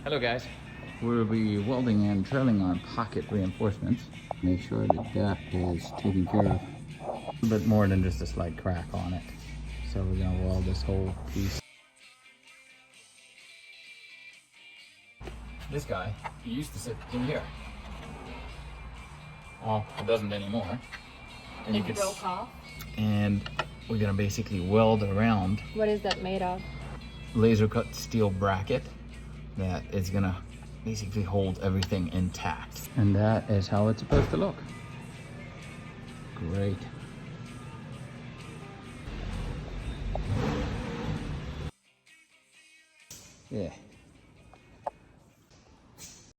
Hello guys. We'll be welding and drilling on pocket reinforcements. Make sure that that is taken care of. A bit more than just a slight crack on it. So we're gonna weld this whole piece. This guy, he used to sit in here. Well, it doesn't anymore. And you can broke off. And we're gonna basically weld around. What is that made of? Laser cut steel bracket that is gonna basically hold everything intact. And that is how it's supposed to look. Great. Yeah.